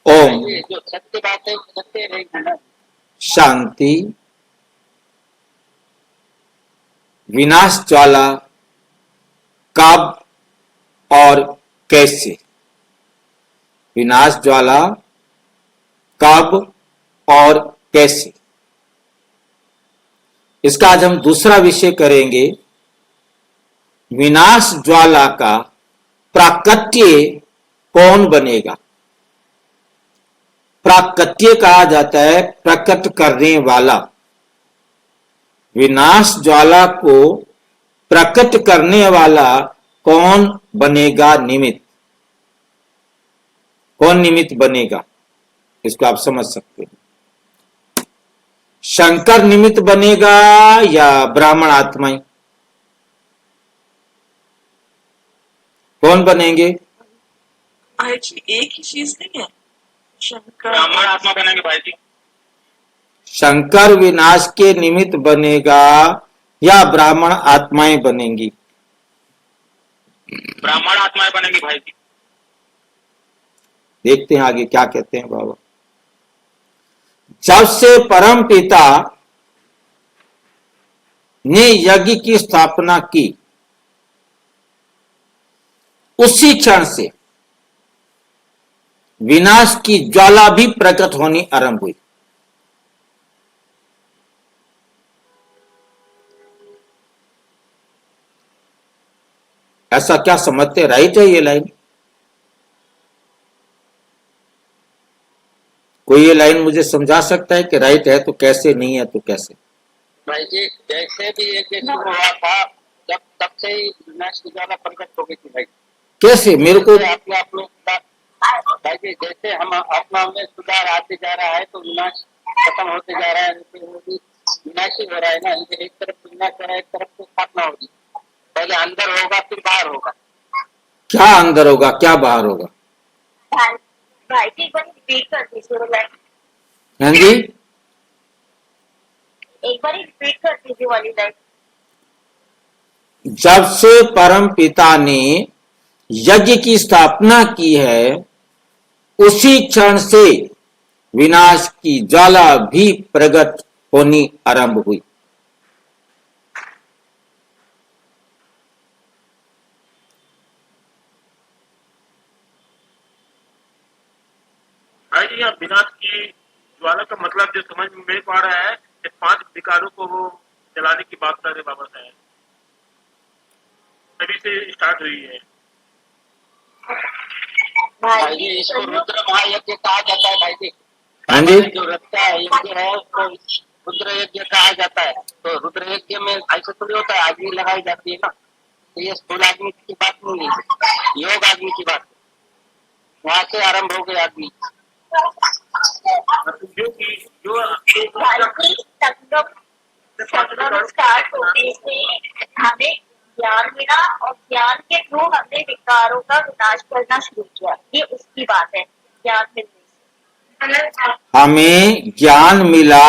ओम ये जो सत्य बात है वो सत्य रहेगी ना। शांति विनाश ज्वाला कब और कैसे। विनाश ज्वाला कब और कैसे, इसका आज हम दूसरा विषय करेंगे। विनाश ज्वाला का प्राकट्य कौन बनेगा। प्राकट्य कहा जाता है प्रकट करने वाला। विनाश ज्वाला को प्रकट करने वाला कौन बनेगा निमित्त। कौन निमित्त बनेगा, इसको आप समझ सकते हैं। शंकर निमित्त बनेगा या ब्राह्मण आत्माएं, कौन बनेंगे। भाई जी एक ही चीज नहीं है, शंकर ब्राह्मण आत्मा बनेंगे भाई जी। शंकर विनाश के निमित्त बनेगा या ब्राह्मण आत्माएं बनेंगी। ब्राह्मण आत्माएं बनेंगी भाई जी। देखते हैं आगे क्या कहते हैं बाबा। जब से परम पिता ने यज्ञ की स्थापना की, उसी क्षण से विनाश की ज्वाला भी प्रकट होनी आरंभ हुई। ऐसा क्या समझते, राइट है ये लाइन। कोई ये लाइन मुझे समझा सकता है कि राइट है तो कैसे, नहीं है तो कैसे। भाई जी जैसे भी एक शुरू हुआ था जब तब से ही विनाश की ज्वाला प्रकट हो गई थी भाई। कैसे मेरे को जैसे आप लोग भाई जी जैसे हम आत्मा में सुधार आते जा रहा है तो विनाश खत्म होते जा रहा है, लेकिन वो भी विनाश ही हो रहा है ना। एक तरफ विनाश हो रहा है, एक तरफ तो स्थापना होगी। पहले अंदर होगा फिर बाहर होगा। क्या अंदर होगा क्या बाहर होगा। भाई जी एक बार रिपीट कर दीजिए लाइन, हाँ जी, एक बार रिपीट कर दीजिए वाली लाइन। जब से परम पिता ने यज्ञ की स्थापना की है, उसी क्षण से विनाश की ज्वाला भी प्रकट होनी आरंभ हुई। भाई जी यहाँ विनाश की ज्वाला का मतलब जो समझ में मेरे को आ रहा है कि 5 विकारों को वो जलाने की बात कर रहे बाबा साहब, तभी से स्टार्ट हुई है। भाई जी इसको रुद्र महायज्ञ कहा जाता है भाई जी। हाँ जी, जो रखता है यज्ञ है उसको रुद्र यज्ञ कहा जाता है। तो रुद्र यज्ञ में ऐसा थोड़ी होता है आदमी लगाई जाती है ना। तो ये स्थूल आदमी की बात नहीं है, योग आदमी की बात है। वहां से आरंभ हो गए आदमी। जो संगम स्टार्ट होने से हमें ज्ञान मिला और ज्ञान के थ्रू हमने विकारों का विनाश करना शुरू किया। ये उसकी बात है, ज्ञान मिलने से हमें ज्ञान मिला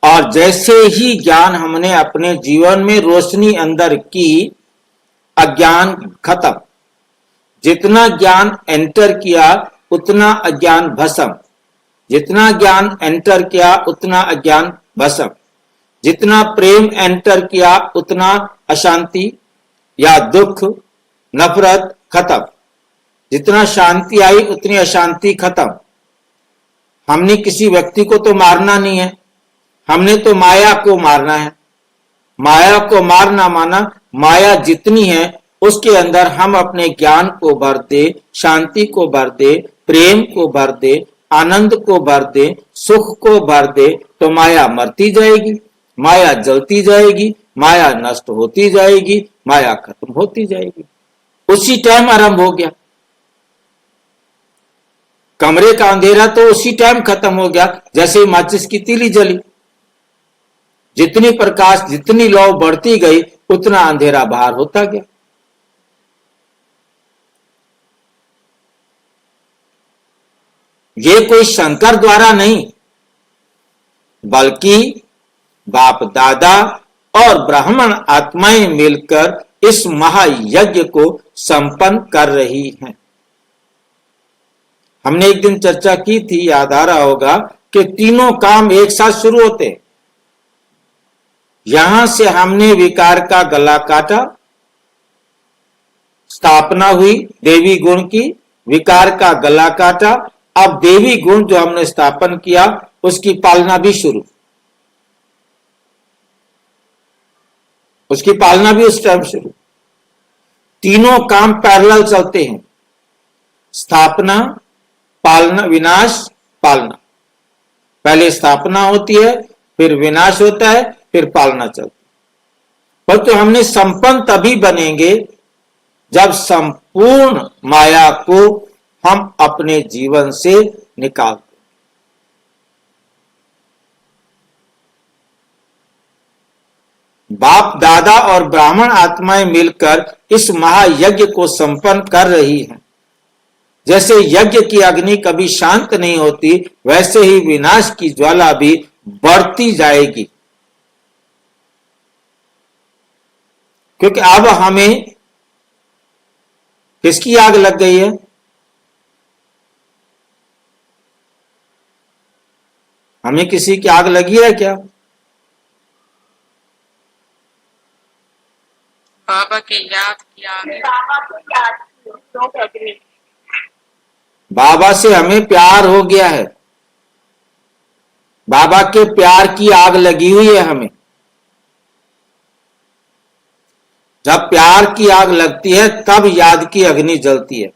और जैसे ही ज्ञान हमने अपने जीवन में रोशनी अंदर की, अज्ञान खत्म। जितना ज्ञान एंटर किया उतना अज्ञान भस्म, जितना ज्ञान एंटर किया उतना अज्ञान भस्म, जितना प्रेम एंटर किया उतना अशांति या दुख नफरत खत्म, जितना शांति आई उतनी अशांति खत्म। हमने किसी व्यक्ति को तो मारना नहीं है, हमने तो माया को मारना है। माया को मारना माना माया जितनी है उसके अंदर हम अपने ज्ञान को भर दे, शांति को भर दे, प्रेम को भर दे, आनंद को भर दे, सुख को भर दे, तो माया मरती जाएगी, माया जलती जाएगी, माया नष्ट होती जाएगी, माया खत्म होती जाएगी। उसी टाइम आरंभ हो गया। कमरे का अंधेरा तो उसी टाइम खत्म हो गया जैसे ही माचिस की तीली जली। जितनी प्रकाश जितनी लौ बढ़ती गई उतना अंधेरा बाहर होता गया। ये कोई शंकर द्वारा नहीं बल्कि बाप दादा और ब्राह्मण आत्माएं मिलकर इस महायज्ञ को संपन्न कर रही हैं। हमने एक दिन चर्चा की थी, याद आ रहा होगा, कि तीनों काम एक साथ शुरू होते हैं। यहां से हमने विकार का गला काटा, स्थापना हुई देवी गुण की, विकार का गला काटा, अब देवी गुण जो हमने स्थापन किया उसकी पालना भी शुरू, उसकी पालना भी उस टाइम शुरू। तीनों काम पैरेलल चलते हैं, स्थापना, पालना, विनाश, पालना। पहले स्थापना होती है, फिर विनाश होता है, फिर पालना चलती है। पर तो हमने संपन्न तभी बनेंगे जब संपूर्ण माया को हम अपने जीवन से निकाल दें। बाप दादा और ब्राह्मण आत्माएं मिलकर इस महायज्ञ को संपन्न कर रही हैं। जैसे यज्ञ की अग्नि कभी शांत नहीं होती, वैसे ही विनाश की ज्वाला भी बढ़ती जाएगी। क्योंकि अब हमें किसकी आग लग गई है? हमें किसी की आग लगी है क्या? बाबा की याद किया। बाबा को याद किया, लोग एग्री। बाबा से हमें प्यार हो गया है, बाबा के प्यार की आग लगी हुई है हमें। जब प्यार की आग लगती है तब याद की अग्नि जलती है।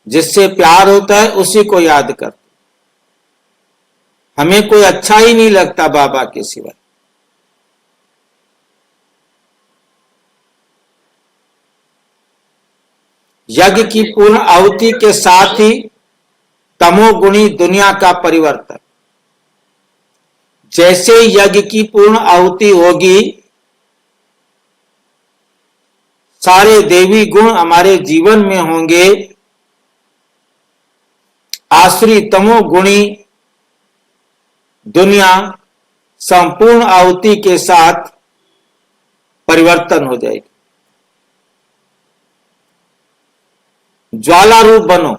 जिससे प्यार होता है उसी को याद कर। हमें कोई अच्छा ही नहीं लगता बाबा के सिवाय। यज्ञ की पूर्ण आहुति के साथ ही तमोगुणी दुनिया का परिवर्तन। जैसे यज्ञ की पूर्ण आहुति होगी, सारे देवी गुण हमारे जीवन में होंगे, आसुरी तमोगुणी दुनिया संपूर्ण आहुति के साथ परिवर्तन हो जाएगी। ज्वाला रूप बनो,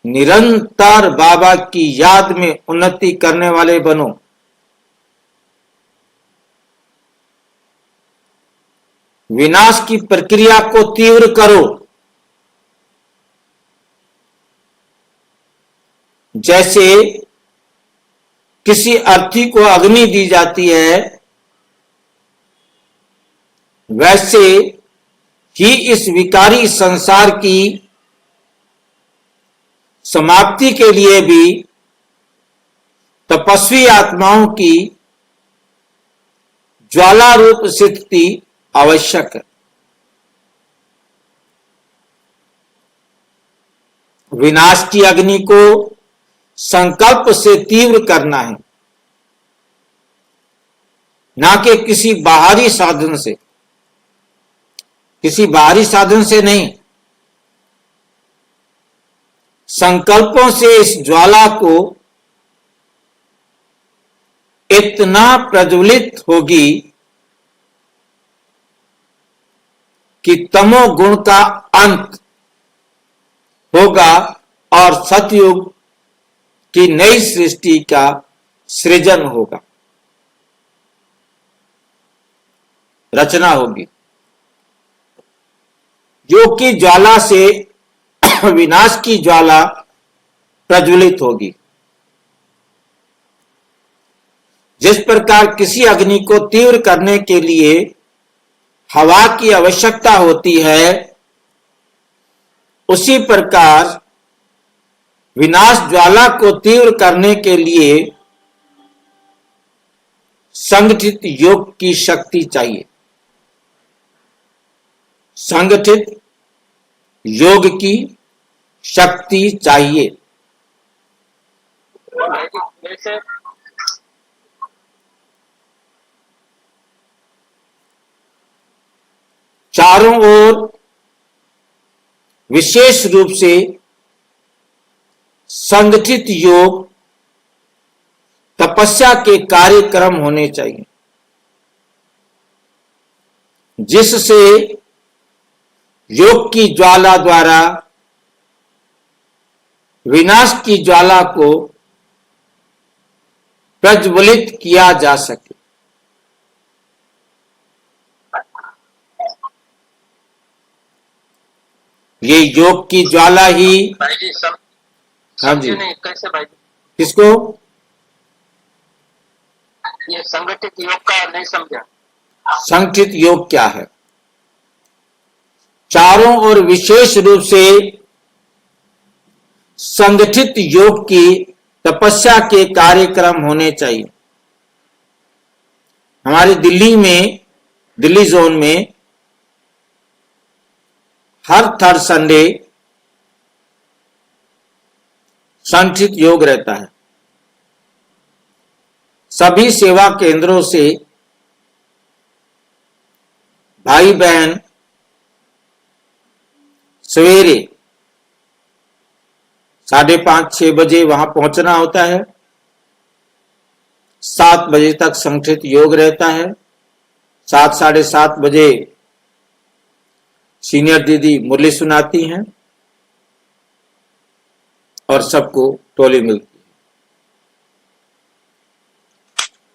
निरंतर बाबा की याद में उन्नति करने वाले बनो। विनाश की प्रक्रिया को तीव्र करो। जैसे किसी अर्थी को अग्नि दी जाती है, वैसे ही इस विकारी संसार की समाप्ति के लिए भी तपस्वी आत्माओं की ज्वाला रूप स्थिति आवश्यक है। विनाश की अग्नि को संकल्प से तीव्र करना है, ना कि किसी बाहरी साधन से। किसी बाहरी साधन से नहीं, संकल्पों से इस ज्वाला को इतना प्रज्वलित होगी कि तमोगुण का अंत होगा और सतयुग की नई सृष्टि का सृजन होगा, रचना होगी। योग की ज्वाला से विनाश की ज्वाला प्रज्वलित होगी। जिस प्रकार किसी अग्नि को तीव्र करने के लिए हवा की आवश्यकता होती है, उसी प्रकार विनाश ज्वाला को तीव्र करने के लिए संगठित योग की शक्ति चाहिए। संगठित योग की शक्ति चाहिए। जैसे चारों ओर विशेष रूप से संगठित योग तपस्या के कार्यक्रम होने चाहिए, जिससे योग की ज्वाला द्वारा विनाश की ज्वाला को प्रज्वलित किया जा सके। ये योग की ज्वाला ही, भाई जी हाँ जी, समझे नहीं कैसे भाई जी? किसको? ये संगठित योग का नहीं समझा। संगठित योग क्या है? चारों ओर विशेष रूप से संगठित योग की तपस्या के कार्यक्रम होने चाहिए। हमारे दिल्ली जोन में हर थर्ड संडे संगठित योग रहता है। सभी सेवा केंद्रों से भाई बहन सवेरे 5:30-6 बजे वहां पहुंचना होता है। 7 बजे तक संगठित योग रहता है। 7-7:30 बजे सीनियर दीदी मुरली सुनाती हैं और सबको टोली मिलती है।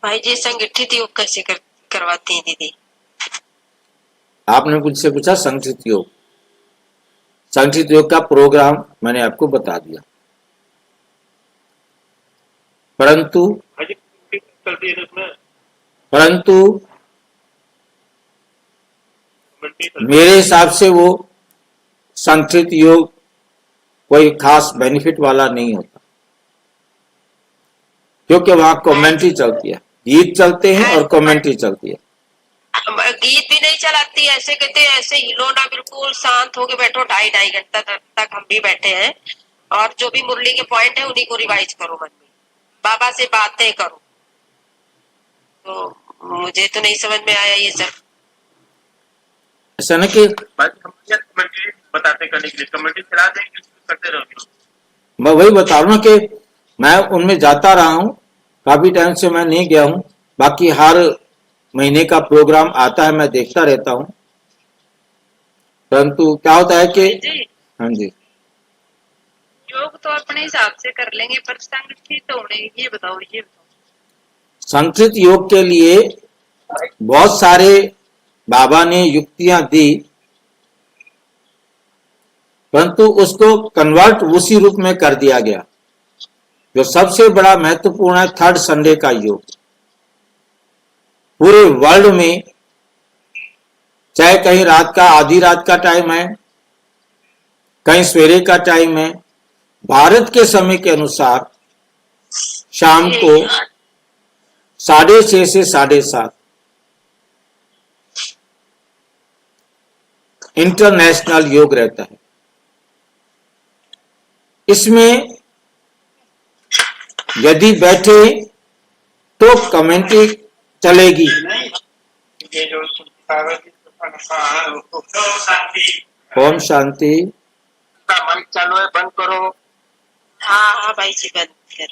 भाई जी संगठित योग कैसे करवाती हैं दीदी? आपने मुझसे पूछा संगठित योग। संगठित योग का प्रोग्राम मैंने आपको बता दिया, परंतु भाई जी चलती है उसमें मेरे हिसाब से वो संगठित योग कोई खास बेनिफिट वाला नहीं होता, क्योंकि वहां कमेंट्री चलती है, गीत चलते हैं और कमेंट्री चलती है। गीत भी नहीं चलाती, ऐसे कहते हैं ऐसे हिलो ना, बिल्कुल शांत होके बैठो, 2.5 घंटा तक हम भी बैठे हैं, और जो भी मुरली के पॉइंट है उन्हीं को रिवाइज करो मन में, बाबा से बातें करो। तो मुझे तो नहीं समझ में आया ये सब। ऐसा ना कि कमेंट्री बताते करने के लिए कमेंट्री चला देंगे, करते रहोगे। मैं वही बता रहा हूँ कि मैं उनमें जाता रहा हूँ, काफी टाइम से मैं नहीं गया हूँ। बाकी हर महीने का प्रोग्राम आता है, मैं देखता रहता हूँ। परंतु क्या होता है कि हाँ जी, योग तो अपने हिसाब से कर लेंगे, पर संगठित होने ये बताओ। संगठित योग के लिए बहुत सारे बाबा ने युक्तियां दी, परंतु उसको कन्वर्ट उसी रूप में कर दिया गया। जो सबसे बड़ा महत्वपूर्ण है थर्ड संडे का योग। पूरे वर्ल्ड में चाहे कहीं रात का आधी रात का टाइम है, कहीं सवेरे का टाइम है, भारत के समय के अनुसार शाम को 6:30 से 7:30 इंटरनेशनल योग रहता है। इसमें यदि बैठे तो कमेंट्री चलेगी। ओम शांति। माइक चालू है, बंद करो। हाँ हाँ भाई जी बंद कर।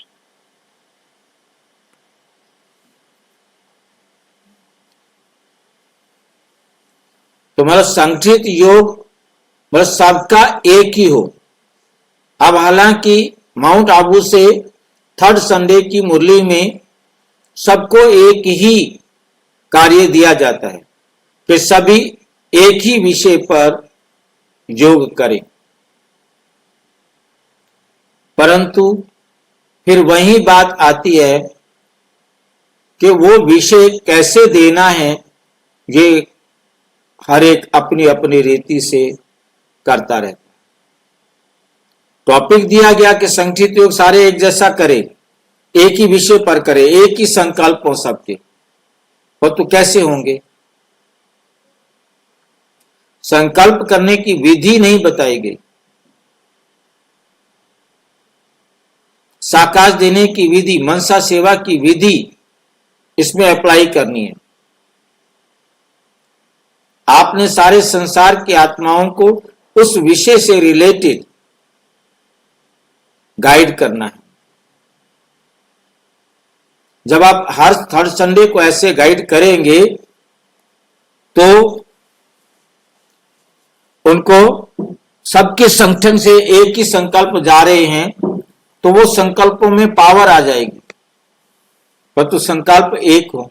तो मतलब संगठित योग मतलब सबका एक ही हो। अब हालांकि माउंट आबू से थर्ड संडे की मुरली में सबको एक ही कार्य दिया जाता है कि सभी एक ही विषय पर योग करें, परंतु फिर वही बात आती है कि वो विषय कैसे देना है, ये हर एक अपनी अपनी रीति से करता रहता है। टॉपिक दिया गया कि संगठित योग सारे एक जैसा करे, एक ही विषय पर करे, एक ही संकल्प हो सबके, और तो कैसे होंगे? संकल्प करने की विधि नहीं बताई गई, साकाश देने की विधि, मनसा सेवा की विधि इसमें अप्लाई करनी है। आपने सारे संसार की आत्माओं को उस विषय से रिलेटेड गाइड करना है। जब आप हर थर्ड संडे को ऐसे गाइड करेंगे तो उनको सबके संगठन से एक ही संकल्प जा रहे हैं तो वो संकल्पों में पावर आ जाएगी, परंतु संकल्प एक हो।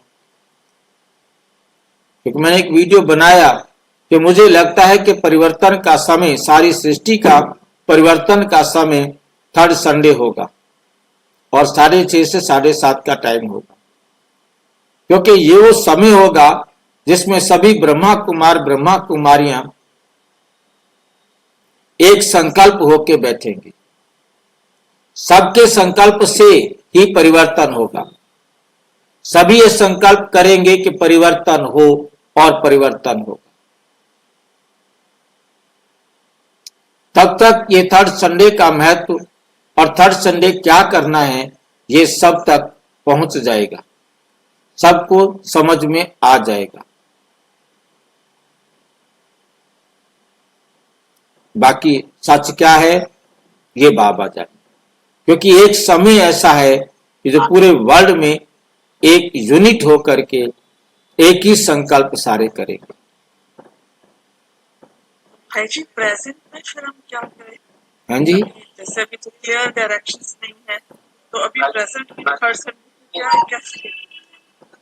क्योंकि मैंने एक वीडियो बनाया कि मुझे लगता है कि परिवर्तन का समय, सारी सृष्टि का परिवर्तन का समय थर्ड संडे होगा और 6:30 से 7:30 का टाइम होगा, क्योंकि ये वो समय होगा जिसमें सभी ब्रह्मा कुमार ब्रह्मा कुमारियां एक संकल्प होके बैठेंगे। सबके संकल्प से ही परिवर्तन होगा। सभी ये संकल्प करेंगे कि परिवर्तन हो और परिवर्तन होगा। तब तक ये थर्ड संडे का महत्व और थर्ड संडे क्या करना है ये सब तक पहुंच जाएगा, सबको समझ में आ जाएगा। बाकी सच क्या है ये बाबा जाने, क्योंकि एक समय ऐसा है कि जो पूरे वर्ल्ड में एक यूनिट होकर के एक ही संकल्प सारे करेंगे। भाई जी प्रेजेंट में फिर हम क्या करें? हाँ जी, जैसे अभी तो क्लियर डायरेक्शंस नहीं है, तो अभी प्रेजेंट में थर्ड संडे क्या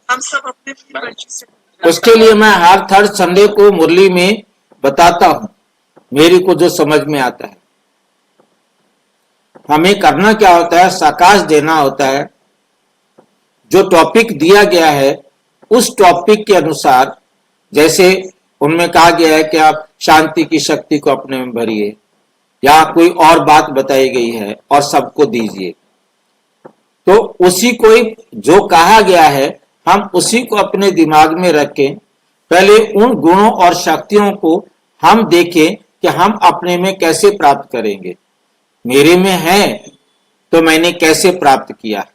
हम सब अपने अपनी मर्जी से। उसके लिए मैं हर थर्ड संडे को मुरली में बताता हूं, मेरी को जो समझ में आता है। हमें करना क्या होता है, साकाश देना होता है। जो टॉपिक दिया गया है उस टॉपिक के अनुसार, जैसे उनमें कहा गया है कि आप शांति की शक्ति को अपने में भरिए, या कोई और बात बताई गई है और सबको दीजिए, तो उसी को जो कहा गया है हम उसी को अपने दिमाग में रखें। पहले उन गुणों और शक्तियों को हम देखें कि हम अपने में कैसे प्राप्त करेंगे। मेरे में है तो मैंने कैसे प्राप्त किया,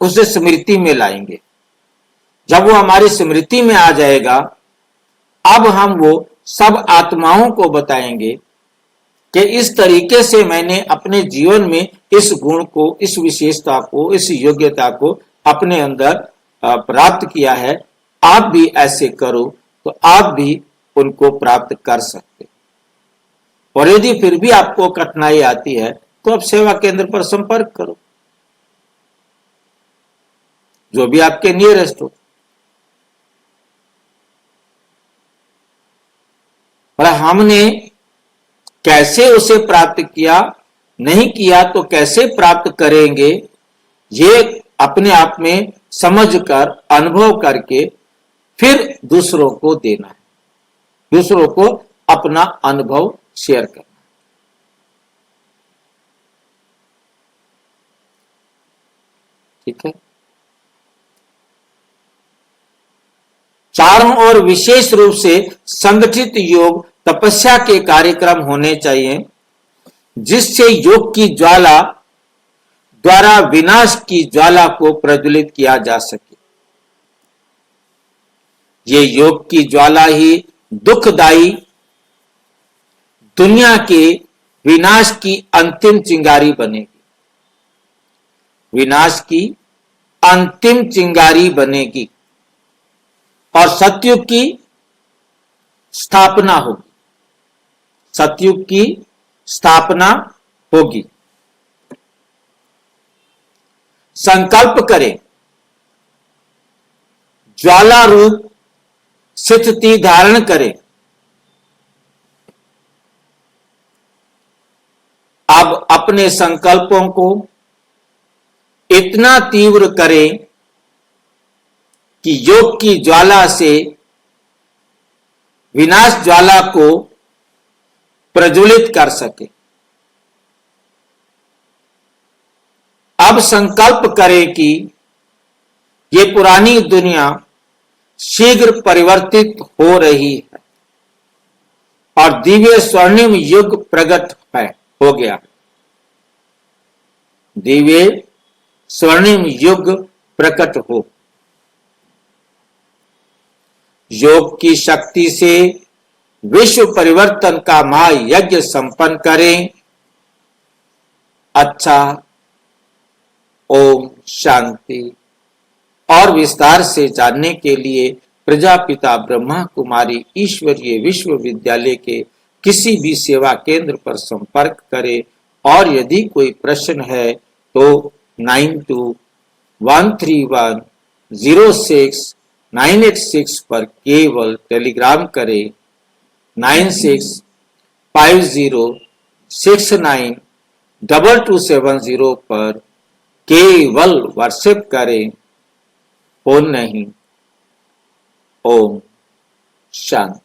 उसे स्मृति में लाएंगे। जब वो हमारी स्मृति में आ जाएगा, अब हम वो सब आत्माओं को बताएंगे कि इस तरीके से मैंने अपने जीवन में इस गुण को, इस विशेषता को, इस योग्यता को अपने अंदर प्राप्त किया है। आप भी ऐसे करो तो आप भी उनको प्राप्त कर सकते। और यदि फिर भी आपको कठिनाई आती है तो आप सेवा केंद्र पर संपर्क करो, जो भी आपके नियरेस्ट हो। पर हमने कैसे उसे प्राप्त किया, नहीं किया तो कैसे प्राप्त करेंगे, ये अपने आप में समझकर अनुभव करके फिर दूसरों को देना है, दूसरों को अपना अनुभव शेयर करना। ठीक है। चारों ओर विशेष रूप से संगठित योग तपस्या के कार्यक्रम होने चाहिए, जिससे योग की ज्वाला द्वारा विनाश की ज्वाला को प्रज्वलित किया जा सके। ये योग की ज्वाला ही दुखदाई दुनिया के विनाश की अंतिम चिंगारी बनेगी, विनाश की अंतिम चिंगारी बनेगी और सतयुग की स्थापना होगी, सतयुग की स्थापना होगी। संकल्प करें, ज्वाला रूप स्थिति धारण करें। अब अपने संकल्पों को इतना तीव्र करें कि योग की ज्वाला से विनाश ज्वाला को प्रज्वलित कर सके। अब संकल्प करें कि ये पुरानी दुनिया शीघ्र परिवर्तित हो रही है और दिव्य स्वर्णिम युग प्रकट है, हो गया। दिव्य स्वर्णिम युग प्रकट हो। योग की शक्ति से विश्व परिवर्तन का महायज्ञ संपन्न करें। अच्छा, ओम शांति। और विस्तार से जानने के लिए प्रजापिता ब्रह्मा कुमारी ईश्वरीय विश्वविद्यालय के किसी भी सेवा केंद्र पर संपर्क करें और यदि कोई प्रश्न है तो 9213106986 पर केवल टेलीग्राम करें। 9650692270 पर केवल व्हाट्सएप करें, फोन नहीं। ओम शांति।